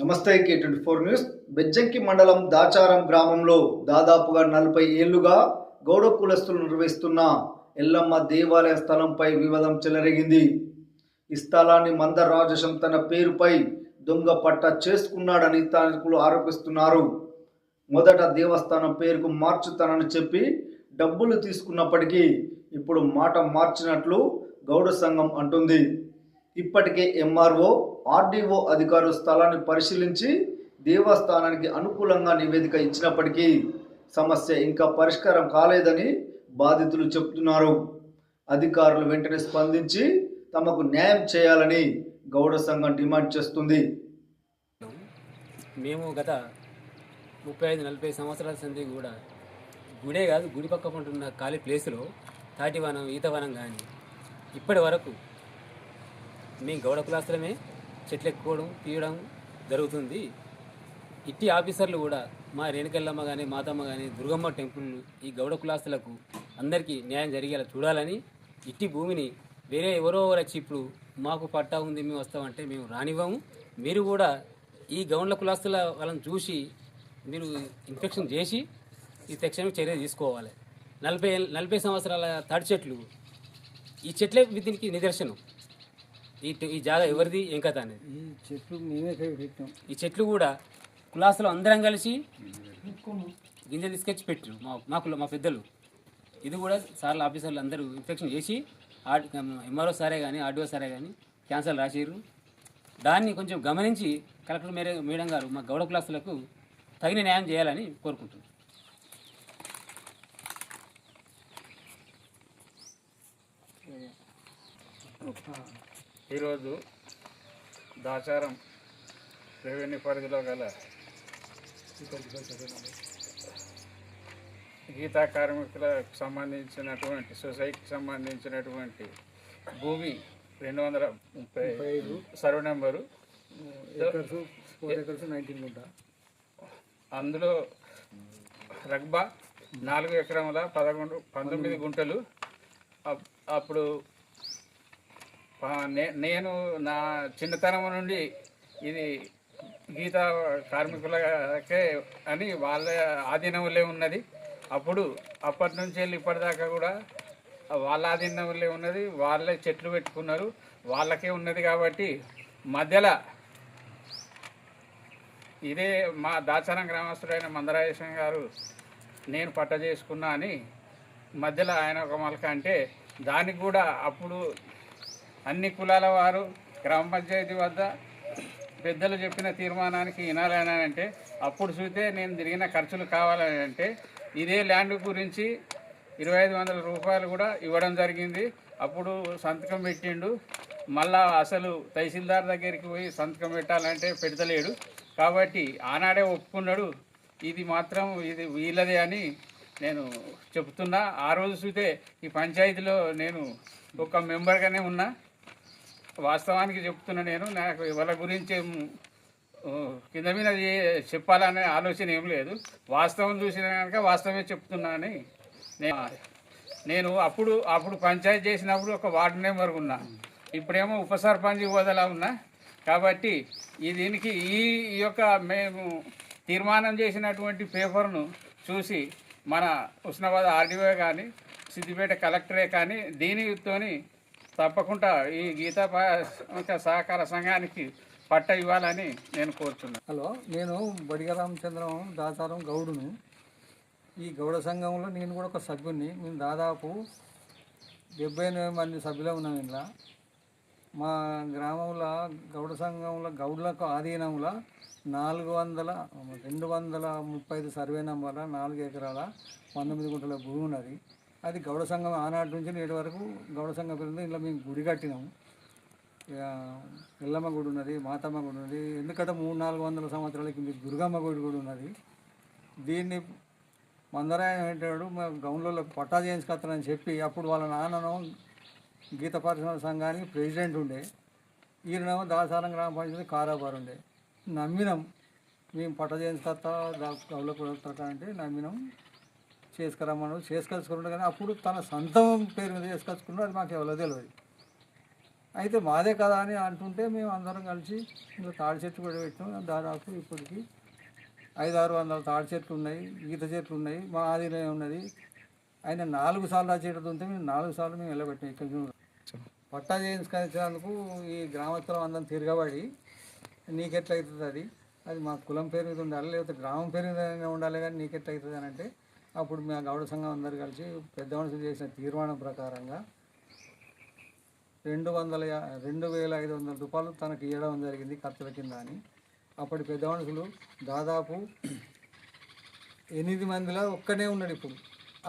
నమస్తే K24 news. Bejjanki మండలం దాచారం గ్రామంలో దాదాపుగా 40 ఏళ్లుగా గౌడ కులస్తులు నిర్వహిస్తున్న ఎల్లమ్మ దేవాలయ స్థలంపై వివాదం చెలరేగింది. ఈ స్థలాన్ని మంద రాజశం తన పేరుపై దొంగ పట్ట చేసుకున్నాడని స్థానికులు ఆరోపిస్తున్నారు. మొదట దేవస్థానం పేరుకు మార్చుతానని చెప్పి డబ్బులు తీసుకున్నప్పటికీ ఇప్పుడు మాట మార్చినట్లు గౌడ సంఘం అంటుంది. ఇప్పటికే ఎంఆర్ఓ, ఆర్డీఓ అధికారులు స్థలాన్ని పరిశీలించి దేవస్థానానికి అనుకూలంగా నివేదిక ఇచ్చినప్పటికీ సమస్య ఇంకా పరిష్కారం కాలేదని బాధితులు చెబుతున్నారు. అధికారులు వెంటనే స్పందించి తమకు న్యాయం చేయాలని గౌడ సంఘం డిమాండ్ చేస్తుంది. మేము గత 35-40 సంవత్సరాల సంది కూడా గుడే కాదు, గుడి పక్క ఉంటున్న ఖాళీ ప్లేసులో తాటివనం, ఈతవనం కానీ ఇప్పటి వరకు మేము గౌడ కులాస్తులమే చెట్లు ఎక్కువడం తీయడం జరుగుతుంది. ఇట్టి ఆఫీసర్లు కూడా మా రేణుకెళ్ళమ్మ కానీ, మాతమ్మ కానీ, దుర్గమ్మ టెంపుల్ ఈ గౌడ కులాస్తులకు అందరికీ న్యాయం జరిగేలా చూడాలని, ఇట్టి భూమిని వేరే ఎవరో వచ్చి ఇప్పుడు మాకు పట్టా ఉంది మేము వస్తామంటే మేము రానివ్వము. మీరు కూడా ఈ గౌండ్ల కులాస్తుల వాళ్ళని చూసి మీరు ఇన్స్పెక్షన్ చేసి ఈ తక్షణమే చర్య తీసుకోవాలి. 40 సంవత్సరాల తాటి చెట్లు, ఈ చెట్లే దీనికి నిదర్శనం. ఈ జాగా ఎవరిది ఏం కథ అనేది ఈ చెట్లు కూడా కులాసులు అందరం కలిసి గింజ తీసుకొచ్చి పెట్టారు మా పెద్దలు. ఇది కూడా సార్లు ఆఫీసర్లు అందరూ ఇన్స్పెక్షన్ చేసి ఎంఆర్ఓ సారే కానీ, ఆర్డీఓ సారే కానీ క్యాన్సల్ రాసిర్రు. దాన్ని కొంచెం గమనించి కలెక్టర్ మేడం గారు మా గౌడ కులాసులకు తగిన న్యాయం చేయాలని కోరుకుంటున్నాను. ఈరోజు దాచారం రెవెన్యూ పరిధిలో గల గీతా కార్మికులకు సంబంధించినటువంటి సొసైటీకి సంబంధించినటువంటి భూమి 235 సర్వే నెంబరు, 19 అందులో రగ్బా 4 ఎకరముల 19 గుంటలు. అప్పుడు నేను నా చిన్నతనం నుండి ఇది గీతా కార్మికులకే అని వాళ్ళ ఆధీనంలో ఉన్నది. అప్పటి నుంచి వెళ్ళి ఇప్పటిదాకా కూడా వాళ్ళ ఆధీనంలో ఉన్నది. వాళ్ళే చెట్లు పెట్టుకున్నారు, వాళ్ళకే ఉన్నది. కాబట్టి మధ్యలో ఇదే మా దాచారం గ్రామస్తుడైన మందరాజేశ్వరం గారు నేను పట్ట చేసుకున్నా అని మధ్యలో ఆయన ఒక మలక అంటే, దానికి కూడా అప్పుడు అన్ని కులాల వారు గ్రామ పంచాయతీ వద్ద పెద్దలు చెప్పిన తీర్మానానికి వినాలని అంటే, అప్పుడు చూస్తే నేను తిరిగిన ఖర్చులు కావాలని అంటే ఇదే ల్యాండ్ గురించి 2500 రూపాయలు కూడా ఇవ్వడం జరిగింది. అప్పుడు సంతకం పెట్టిండు. మళ్ళా అసలు తహసీల్దార్ దగ్గరికి పోయి సంతకం పెట్టాలంటే పెడతలేడు. కాబట్టి ఆనాడే ఒప్పుకున్నాడు. ఇది మాత్రం ఇది వీళ్ళదే అని నేను చెప్తున్నా. ఆ రోజు చూస్తే ఈ పంచాయతీలో నేను ఒక మెంబర్గానే ఉన్నా. వాస్తవానికి చెప్తున్నా. నేను నాకు వాళ్ళ గురించి కింద మీద చెప్పాలనే ఆలోచన ఏం లేదు. వాస్తవం చూసిన కనుక వాస్తవమే చెప్తున్నా అని నేను అప్పుడు పంచాయతీ చేసినప్పుడు ఒక వార్డు మెంబర్ ఉన్నా. ఇప్పుడేమో ఉప సర్పంచ్ హోదాలా ఉన్నా. కాబట్టి దీనికి ఈ యొక్క మేము తీర్మానం చేసినటువంటి పేపర్ను చూసి మన హుస్నాబాద్ ఆర్డీఓ కానీ, సిద్దిపేట కలెక్టరే కానీ దీనితోని తప్పకుండా ఈ గీతా సహకార సంఘానికి పట్ట ఇవ్వాలని నేను కోరుతున్నాను. హలో, నేను బడిగ రామచంద్రం దాచారం గౌడును. ఈ గౌడ సంఘంలో నేను కూడా ఒక సభ్యుడిని. మేము దాదాపు 78 మంది సభ్యులు ఉన్నాం. ఇంట్లో మా గ్రామంలో గౌడ సంఘంలో గౌడులకు ఆధీనంలో 235 సర్వే నంబర్ల 4 ఎకరాల 19 గుంటల భూమి ఉన్నది. అది గౌడ సంఘం ఆనాటి నుంచి నేటి వరకు గౌడ సంఘం పేరుంది. ఇంట్లో మేము గుడి కట్టినాము. ఎల్లమ్మ గుడి ఉన్నది, మాతమ్మ గుడి ఉన్నది. ఎందుకంటే 300-400 సంవత్సరాల కింద దుర్గమ్మ గుడి కూడా ఉన్నది. దీన్ని మందరాయన ఏంటాడు మా గౌన్లలో పట్టా చేయించుకొస్తానని చెప్పి అప్పుడు వాళ్ళ నాన్నను గీత పరిశ్రమ సంఘానికి ప్రెసిడెంట్ ఉండే, ఈయనేమో దాసారం గ్రామ పంచాయతీ కారాబార్ ఉండే. నమ్మినాం మేము పట్ట చేయించుకొస్తా గౌన్లో కూడా అంటే నమ్మినాం. చేసుకురమ్మను చేసుకొచ్చుకున్నాడు. కానీ అప్పుడు తన సొంతం పేరు మీద చేసుకొచ్చుకున్నాడు. అది మాకు ఎవరో తెలియదు. అయితే మాదే కదా అని అంటుంటే మేము అందరం కలిసి ఇంకా తాడి చెట్లు కూడా పెట్టాం. దాదాపు ఇప్పటికి 500-600 తాడి చెట్లు ఉన్నాయి, ఈత చెట్లు ఉన్నాయి, మా ఆదిలో ఉన్నది. ఆయన 4 సార్లు ఆ చెట్టు ఉంటే మేము 4 సార్లు మేము వెళ్ళబెట్టాం. ఇక్కడ పట్టా చేయించుకొచ్చినందుకు ఈ గ్రామస్తులం అందరం తిరగబడి నీకెట్లయితుంది అది, అది మా కులం పేరు మీద ఉండాలి లేకపోతే గ్రామం పేరు మీద ఉండాలి, కానీ నీకెట్లయితుంది అని అంటే అప్పుడు మా గౌడ సంఘం అందరు కలిసి పెద్ద మనుషులు చేసిన తీర్మానం ప్రకారంగా 2,500 రూపాయలు తనకి ఇవ్వడం జరిగింది ఖర్చుల కింద అని. అప్పటి పెద్ద మనుషులు దాదాపు 8 మందిలో ఒక్కడే ఉన్నాడు. ఇప్పుడు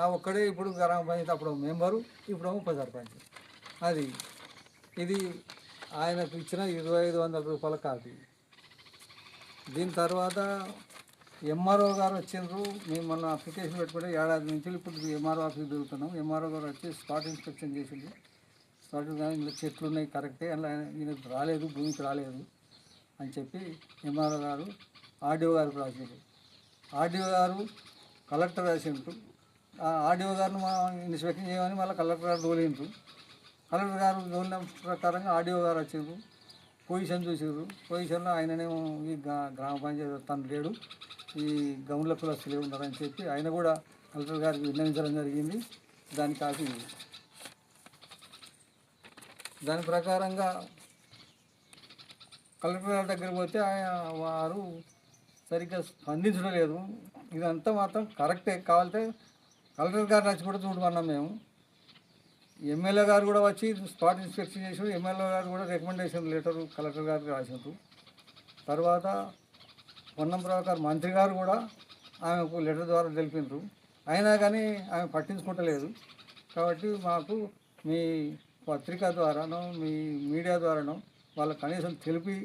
ఆ ఒక్కడే ఇప్పుడు గ్రామ పంచాయతీ అప్పుడు మెంబరు, ఇప్పుడు ఉప సర్పంచ్. అది ఇది ఆయనకు ఇచ్చిన 2,500 రూపాయల కాపీ. దీని తర్వాత ఎంఆర్ఓ గారు వచ్చిండ్రు. మేము మొన్న అప్లికేషన్ పెట్టుకుంటే ఏడాది నుంచి ఇప్పుడు ఎంఆర్ఓ ఆఫీస్ తిరుగుతున్నాం. ఎంఆర్ఓ గారు వచ్చి స్పాట్ ఇన్స్పెక్షన్ చేసింది. స్పాట్ ఇందులో చెట్లు ఉన్నాయి కరెక్టే, అలా ఈయనకు రాలేదు, భూమికి రాలేదు అని చెప్పి ఎంఆర్ఓ గారు ఆర్డీఓ గారికి రాసిండ్రు. ఆర్డీఓ గారు కలెక్టర్ రాసిండ్రు. ఆ ఆర్డీఓ గారిని మా ఇన్స్పెక్షన్ చేయమని మళ్ళీ కలెక్టర్ గారు దోలిండ్రు. కలెక్టర్ గారు దోలిన ప్రకారంగా ఆర్డీఓ గారు వచ్చిండ్రు. పొజిషన్ చూసారు. పొజిషన్లో ఆయననేమో ఈ గ్రామ పంచాయతీ తను లేడు, ఈ గౌండ్ల కులస్తులే ఉన్నారని చెప్పి ఆయన కూడా కలెక్టర్ గారికి విన్నవించడం జరిగింది. దాని కాపీ ఇది. దాని ప్రకారంగా కలెక్టర్ గారి దగ్గరికి పోతే ఆయన వారు సరిగ్గా స్పందించడం లేదు. ఇదంతా మాత్రం కరెక్టే, కావాలంటే కలెక్టర్ గారిని వచ్చి కూడా చూడమన్నాం మేము. ఎమ్మెల్యే గారు కూడా వచ్చి స్పాట్ ఇన్స్పెక్షన్ చేసారు. ఎమ్మెల్యే గారు కూడా రికమెండేషన్ లెటర్ కలెక్టర్ గారికి రాసినారు. తర్వాత పొన్నం ప్రభాకర్ మంత్రి గారు కూడా ఆమెకు లెటర్ ద్వారా తెలిపినారు. అయినా కానీ ఆమె పట్టించుకుంటలేదు. కాబట్టి మాకు మీ పత్రిక ద్వారానో మీ మీడియా ద్వారానో వాళ్ళ కనీసం తెలిపి